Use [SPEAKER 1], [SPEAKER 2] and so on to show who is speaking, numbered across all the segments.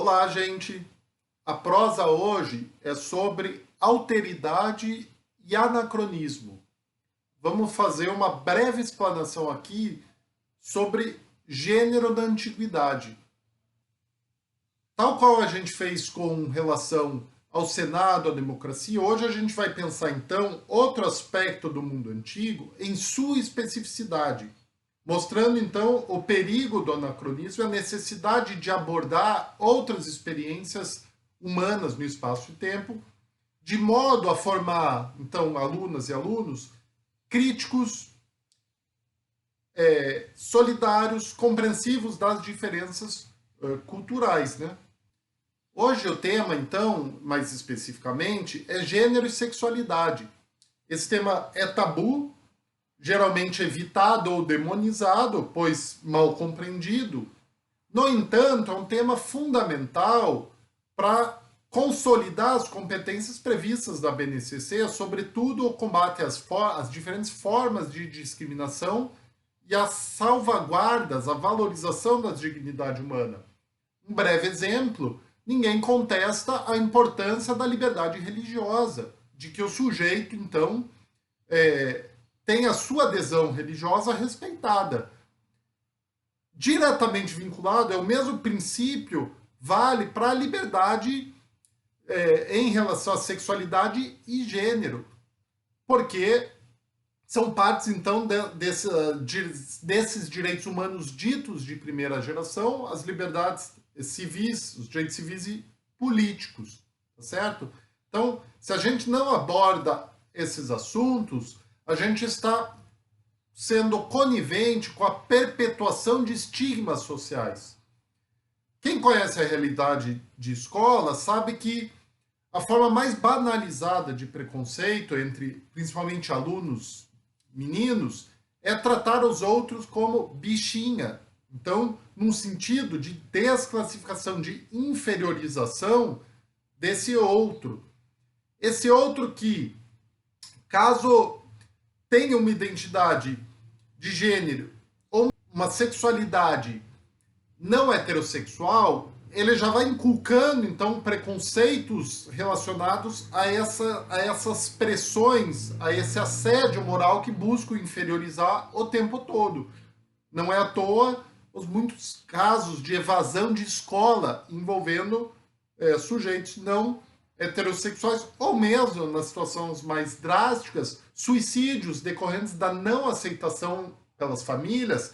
[SPEAKER 1] Olá, gente! A prosa hoje é sobre alteridade e anacronismo. Vamos fazer uma breve explanação aqui sobre gênero da antiguidade. Tal qual a gente fez com relação ao Senado, à democracia, hoje a gente vai pensar então outro aspecto do mundo antigo em sua especificidade, mostrando então o perigo do anacronismo e a necessidade de abordar outras experiências humanas no espaço e tempo, de modo a formar então alunas e alunos críticos, solidários, compreensivos das diferenças culturais, né? Hoje o tema, então, mais especificamente, é gênero e sexualidade. Esse tema é tabu, geralmente evitado ou demonizado, pois mal compreendido. No entanto, é um tema fundamental para consolidar as competências previstas da BNCC, sobretudo o combate às diferentes formas de discriminação e as salvaguardas, a valorização da dignidade humana. Um breve exemplo: ninguém contesta a importância da liberdade religiosa, de que o sujeito, então, tem a sua adesão religiosa respeitada. Diretamente vinculado, é o mesmo princípio, vale para a liberdade em relação à sexualidade e gênero, porque são partes, então, desses direitos humanos ditos de primeira geração, as liberdades civis, os direitos civis e políticos, tá certo? Então, se a gente não aborda esses assuntos, a gente está sendo conivente com a perpetuação de estigmas sociais. Quem conhece a realidade de escola sabe que a forma mais banalizada de preconceito entre, principalmente, alunos meninos, é tratar os outros como bichinha. Então, num sentido de desclassificação, de inferiorização desse outro. Esse outro que, caso tenha uma identidade de gênero ou uma sexualidade não heterossexual, ele já vai inculcando, então, preconceitos relacionados a essas pressões, a esse assédio moral que busca o inferiorizar o tempo todo. Não é à toa os muitos casos de evasão de escola envolvendo sujeitos não heterossexuais, ou mesmo, nas situações mais drásticas, suicídios decorrentes da não aceitação pelas famílias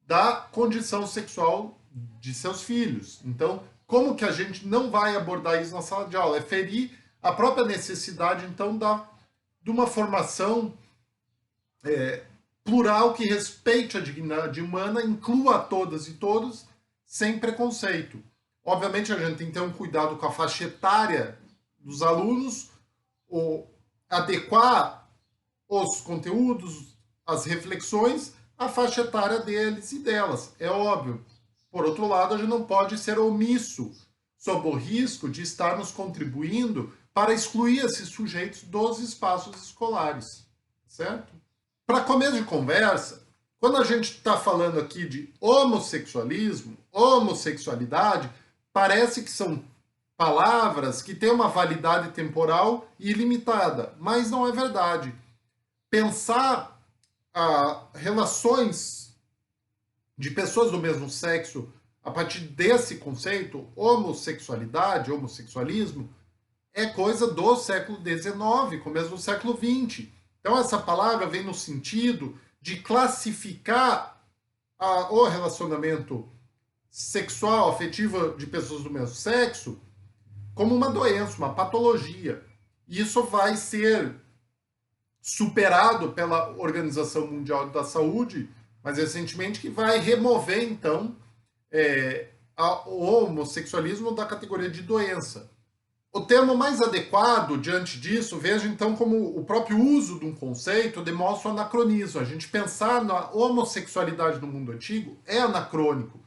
[SPEAKER 1] da condição sexual de seus filhos. Então, como que a gente não vai abordar isso na sala de aula? É ferir a própria necessidade, então, de uma formação plural que respeite a dignidade humana, inclua todas e todos, sem preconceito. Obviamente, a gente tem que ter um cuidado com a faixa etária dos alunos, ou adequar os conteúdos, as reflexões, à faixa etária deles e delas, é óbvio. Por outro lado, a gente não pode ser omisso sob o risco de estarmos contribuindo para excluir esses sujeitos dos espaços escolares, certo? Para começo de conversa, quando a gente está falando aqui de homossexualismo, homossexualidade, parece que são palavras que têm uma validade temporal ilimitada, mas não é verdade. Pensar relações de pessoas do mesmo sexo a partir desse conceito, homossexualidade, homossexualismo, é coisa do século XIX, começo do século XX. Então essa palavra vem no sentido de classificar o relacionamento sexual, afetivo de pessoas do mesmo sexo como uma doença, uma patologia. E isso vai ser superado pela Organização Mundial da Saúde, mas recentemente, que vai remover, então, o homossexualismo da categoria de doença. O termo mais adequado diante disso, veja então como o próprio uso de um conceito demonstra o anacronismo. A gente pensar na homossexualidade no mundo antigo é anacrônico,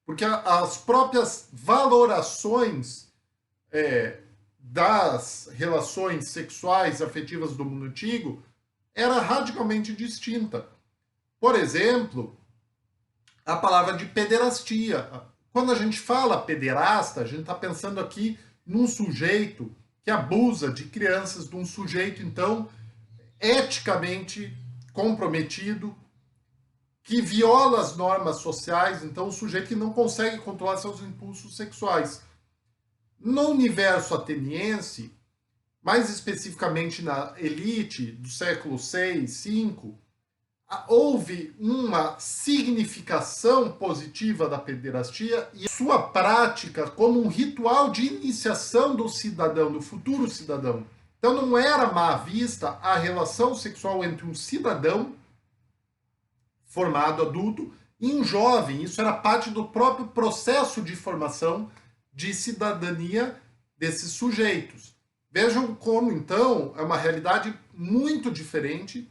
[SPEAKER 1] porque as próprias valorações das relações sexuais e afetivas do mundo antigo era radicalmente distinta. Por exemplo, a palavra de pederastia. quando a gente fala pederasta, a gente está pensando aqui num sujeito que abusa de crianças, de um sujeito, então, eticamente comprometido, que viola as normas sociais, então, um sujeito que não consegue controlar seus impulsos sexuais. No universo ateniense, mais especificamente na elite do século 6, 5, houve uma significação positiva da pederastia e sua prática como um ritual de iniciação do cidadão, do futuro cidadão. Então não era má vista a relação sexual entre um cidadão formado adulto e um jovem. Isso era parte do próprio processo de formação de cidadania desses sujeitos. Vejam como, então, é uma realidade muito diferente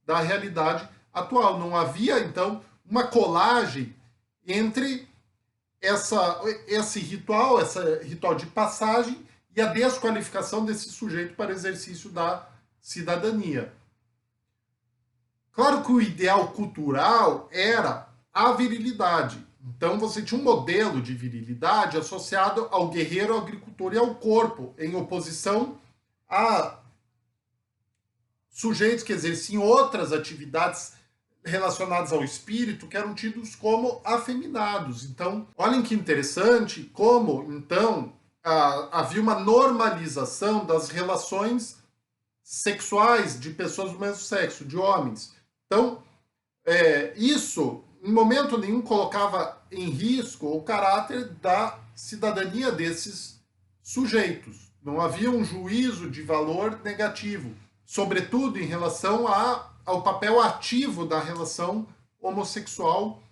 [SPEAKER 1] da realidade atual. Não havia, então, uma colagem entre esse ritual de passagem e a desqualificação desse sujeito para exercício da cidadania. Claro que o ideal cultural era a virilidade. Então você tinha um modelo de virilidade associado ao guerreiro, ao agricultor e ao corpo, em oposição a sujeitos que exerciam outras atividades relacionadas ao espírito que eram tidos como afeminados. Então, olhem que interessante como, então, havia uma normalização das relações sexuais de pessoas do mesmo sexo, de homens. Então, isso, em momento nenhum, colocava em risco o caráter da cidadania desses sujeitos. Não havia um juízo de valor negativo, sobretudo em relação ao papel ativo da relação homossexual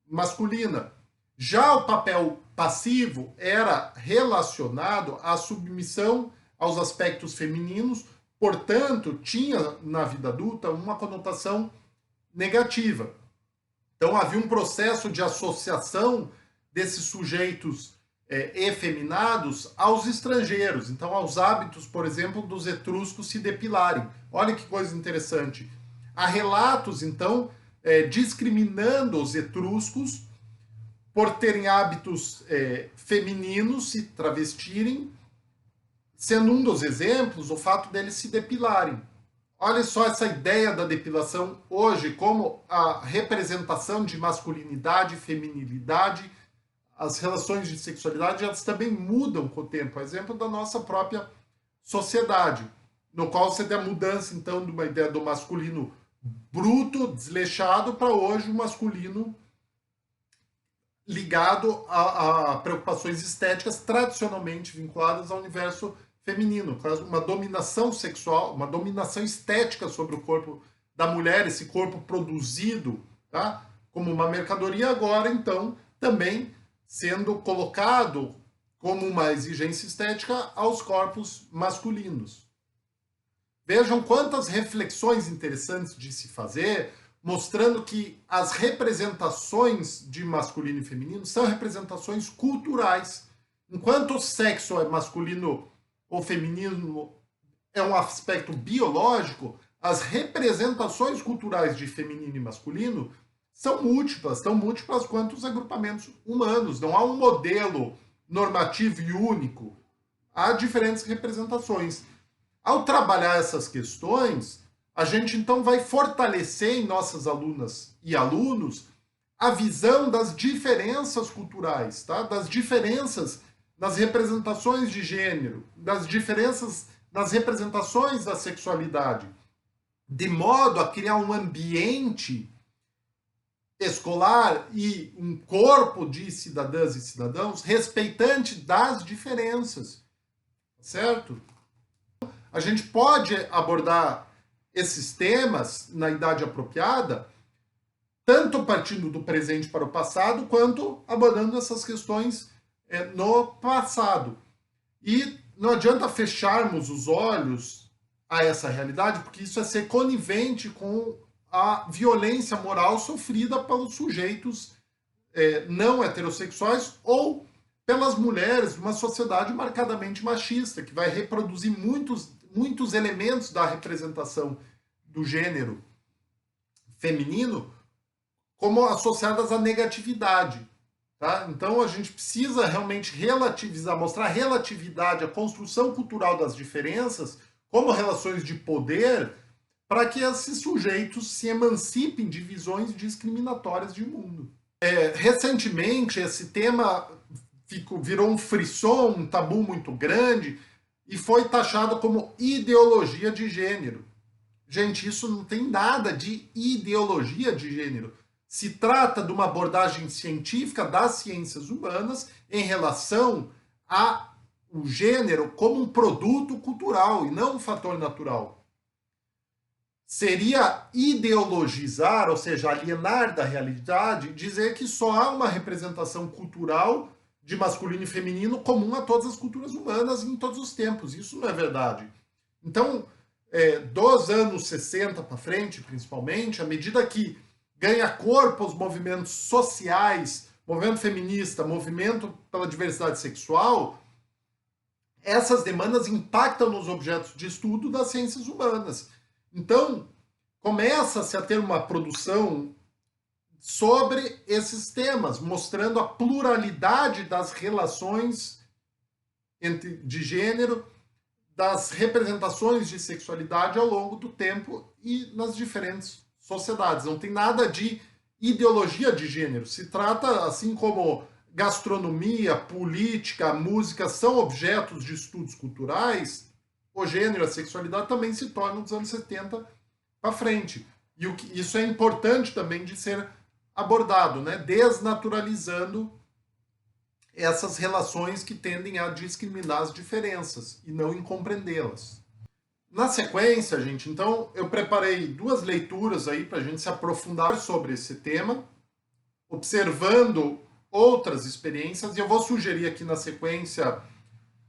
[SPEAKER 1] masculina. Já o papel passivo era relacionado à submissão aos aspectos femininos, portanto, tinha na vida adulta uma conotação negativa. Então havia um processo de associação desses sujeitos efeminados aos estrangeiros, então aos hábitos, por exemplo, dos etruscos se depilarem. Olha que coisa interessante. Há relatos, então, discriminando os etruscos por terem hábitos femininos, se travestirem, sendo um dos exemplos o fato deles se depilarem. Olha só essa ideia da depilação hoje como a representação de masculinidade, feminilidade, as relações de sexualidade, elas também mudam com o tempo. Exemplo da nossa própria sociedade, no qual você tem a mudança, então, de uma ideia do masculino bruto, desleixado, para hoje o masculino ligado a preocupações estéticas tradicionalmente vinculadas ao universo feminino, uma dominação sexual, uma dominação estética sobre o corpo da mulher, esse corpo produzido, tá, como uma mercadoria, agora, então, também sendo colocado como uma exigência estética aos corpos masculinos. Vejam quantas reflexões interessantes de se fazer, mostrando que as representações de masculino e feminino são representações culturais. Enquanto o sexo é masculino ou feminino é um aspecto biológico, as representações culturais de feminino e masculino são múltiplas, tão múltiplas quanto os agrupamentos humanos. Não há um modelo normativo e único. Há diferentes representações. Ao trabalhar essas questões, a gente então vai fortalecer em nossas alunas e alunos a visão das diferenças culturais, tá? Das diferenças nas representações de gênero, das diferenças nas representações da sexualidade, de modo a criar um ambiente escolar e um corpo de cidadãs e cidadãos respeitante das diferenças, certo? A gente pode abordar esses temas na idade apropriada, tanto partindo do presente para o passado, quanto abordando essas questões no passado. E não adianta fecharmos os olhos a essa realidade, porque isso é ser conivente com a violência moral sofrida pelos sujeitos não heterossexuais ou pelas mulheres de uma sociedade marcadamente machista, que vai reproduzir muitos elementos da representação do gênero feminino como associadas à negatividade. Tá? Então a gente precisa realmente relativizar, mostrar relatividade à construção cultural das diferenças como relações de poder para que esses sujeitos se emancipem de visões discriminatórias de mundo. Recentemente, esse tema virou um frisson, um tabu muito grande, e foi taxado como ideologia de gênero. Gente, isso não tem nada de ideologia de gênero. Se trata de uma abordagem científica das ciências humanas em relação ao gênero como um produto cultural e não um fator natural. Seria ideologizar, ou seja, alienar da realidade, dizer que só há uma representação cultural de masculino e feminino comum a todas as culturas humanas em todos os tempos. Isso não é verdade. Então, dos anos 60 para frente, principalmente, à medida que ganha corpo os movimentos sociais, movimento feminista, movimento pela diversidade sexual, essas demandas impactam nos objetos de estudo das ciências humanas. Então, começa-se a ter uma produção sobre esses temas, mostrando a pluralidade das relações de gênero, das representações de sexualidade ao longo do tempo e nas diferentes sociedades. Não tem nada de ideologia de gênero. Se trata, assim como gastronomia, política, música são objetos de estudos culturais, o gênero, a sexualidade também se torna nos anos 70 para frente. E isso é importante também de ser abordado, né? Desnaturalizando essas relações que tendem a discriminar as diferenças e não incompreendê-las. Na sequência, gente, então eu preparei duas leituras aí para a gente se aprofundar sobre esse tema, observando outras experiências, e eu vou sugerir aqui na sequência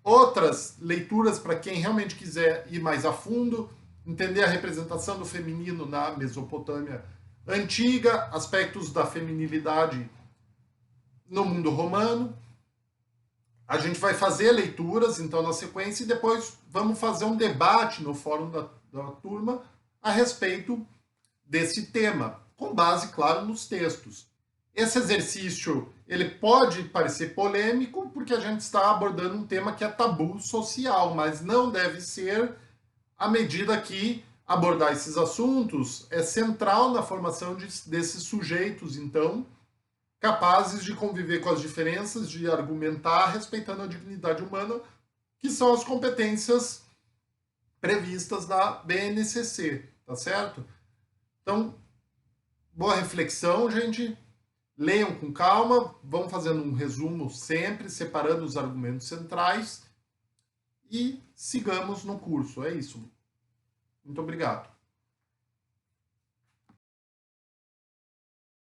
[SPEAKER 1] outras leituras para quem realmente quiser ir mais a fundo, entender a representação do feminino na Mesopotâmia antiga, aspectos da feminilidade no mundo romano. A gente vai fazer leituras, então, na sequência, e depois vamos fazer um debate no fórum da turma a respeito desse tema, com base, claro, nos textos. Esse exercício, ele pode parecer polêmico, porque a gente está abordando um tema que é tabu social, mas não deve ser, à medida que abordar esses assuntos é central na formação desses sujeitos, então, capazes de conviver com as diferenças, de argumentar respeitando a dignidade humana, que são as competências previstas na BNCC, tá certo? Então, boa reflexão, gente. Leiam com calma, vão fazendo um resumo sempre, separando os argumentos centrais e sigamos no curso. É isso. Muito obrigado.